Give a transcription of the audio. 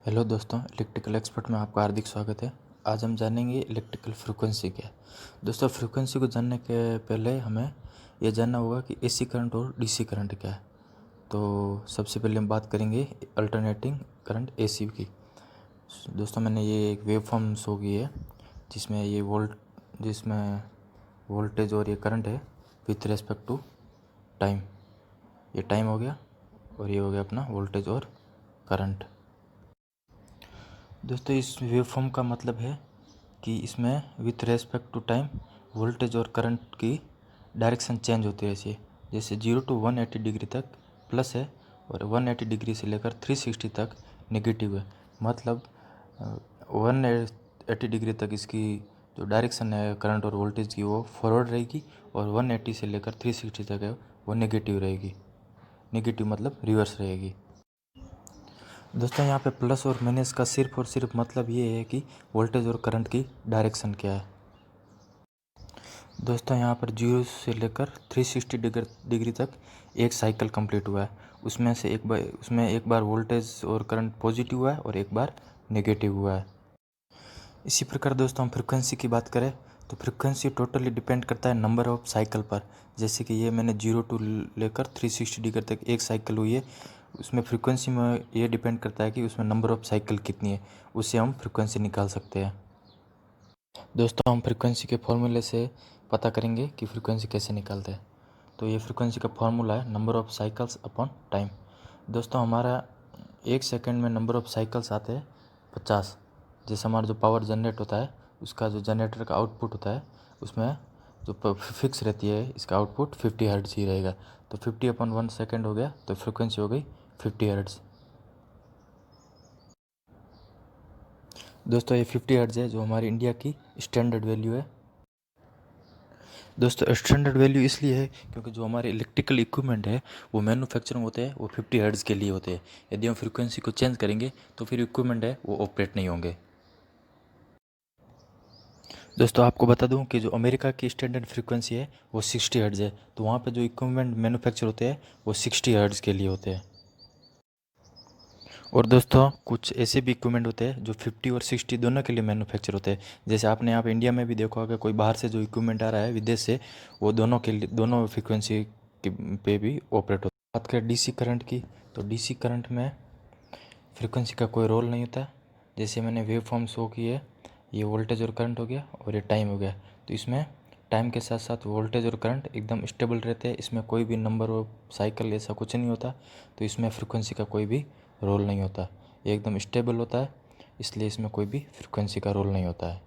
Hello दोस्तों, electrical expert में आपका हार्दिक स्वागत है। आज हम जानेंगे इलेक्ट्रिकल फ्रीक्वेंसी क्या है। दोस्तों, फ्रीक्वेंसी को जानने के पहले हमें यह जानना होगा कि एसी करंट और डीसी करंट क्या है। तो सबसे पहले हम बात करेंगे अल्टरनेटिंग करंट एसी की। दोस्तों, मैंने ये एक वेव फॉर्म शो की है जिसमें वोल्टेज और ये करंट है विथ रेस्पेक्ट टू टाइम। ये टाइम हो गया और ये हो गया अपना वोल्टेज और करंट। दोस्तों, इस वेव फॉर्म का मतलब है कि इसमें with respect to time voltage और करंट की डायरेक्शन चेंज होती रहती है। जैसे 0 to 180 डिग्री तक प्लस है और 180 डिग्री से लेकर 360 तक नेगेटिव है। मतलब 180 डिग्री तक इसकी जो डायरेक्शन है करंट और वोल्टेज की वो फॉरवर्ड रहेगी और 180 से लेकर 360 तक है वो नेगेटिव रहेगी। नेगेटिव मतलब रिवर्स रहेगी। दोस्तों, यहाँ पे प्लस और माइनस का सिर्फ और सिर्फ मतलब ये है कि वोल्टेज और करंट की डायरेक्शन क्या है। दोस्तों, यहाँ पर 0 से लेकर 360 डिग्री तक एक साइकिल कंप्लीट हुआ है। उसमें एक बार वोल्टेज और करंट पॉजिटिव हुआ है और एक बार नेगेटिव हुआ है। इसी प्रकार दोस्तों, हम फ्रिक्वेंसी की बात करें तो फ्रिक्वेंसी टोटली डिपेंड करता है नंबर ऑफ साइकिल पर। जैसे कि ये मैंने 0 to लेकर 360 डिग्री तक एक साइकिल हुई है, उसमें फ्रिक्वेंसी में ये डिपेंड करता है कि उसमें नंबर ऑफ साइकिल कितनी है, उससे हम फ्रिक्वेंसी निकाल सकते हैं। दोस्तों, हम फ्रिक्वेंसी के फॉर्मूले से पता करेंगे कि फ्रिक्वेंसी कैसे निकालते हैं। तो ये फ्रिक्वेंसी का फॉर्मूला है number of cycles upon time. दोस्तों, हमारा एक सेकंड में नंबर ऑफ साइकिल्स आते हैं 50। जैसे हमारा जो पावर जनरेट होता है उसका जो जनरेटर का आउटपुट होता है उसमें जो फिक्स रहती है इसका आउटपुट 50 हर्ट्ज ही रहेगा। तो 50/1 सेकेंड हो गया, तो फ्रिक्वेंसी हो गई 50 हर्ट्ज। दोस्तों, ये 50 हर्ट्ज है जो हमारी इंडिया की स्टैंडर्ड वैल्यू है। दोस्तों, स्टैंडर्ड वैल्यू इसलिए है क्योंकि जो हमारे इलेक्ट्रिकल इक्विपमेंट है वो मैन्युफैक्चरिंग होते हैं वो 50 हर्ट्ज के लिए होते हैं। यदि हम फ्रिक्वेंसी को चेंज करेंगे तो फिर इक्विपमेंट है वो ऑपरेट नहीं होंगे। दोस्तों, आपको बता दूं कि जो अमेरिका की स्टैंडर्ड फ्रीक्वेंसी है वो 60 हर्ट्ज है। तो वहाँ पे जो इक्विपमेंट मैन्युफैक्चर होते हैं वो 60 हर्ट्ज के लिए होते हैं। और दोस्तों, कुछ ऐसे भी इक्विपमेंट होते हैं जो 50 और 60 दोनों के लिए मैन्युफैक्चर होते हैं। जैसे आपने यहाँ पे इंडिया में भी देखा होगा, कोई बाहर से जो इक्विपमेंट आ रहा है विदेश से, वो दोनों के लिए दोनों फ्रीक्वेंसी पे भी ऑपरेट होता है। बात करें डीसी करंट की, तो डीसी करंट में फ्रीक्वेंसी का कोई रोल नहीं होता। जैसे मैंने वेव फॉर्म शो की है, ये वोल्टेज और करंट हो गया और ये टाइम हो गया। तो इसमें टाइम के साथ साथ वोल्टेज और करंट एकदम स्टेबल रहते हैं। इसमें कोई भी नंबर ऑफ साइकिल ऐसा कुछ नहीं होता। तो इसमें फ्रीक्वेंसी का कोई भी रोल नहीं होता, ये एकदम स्टेबल होता है, इसलिए इसमें कोई भी फ्रीक्वेंसी का रोल नहीं होता है।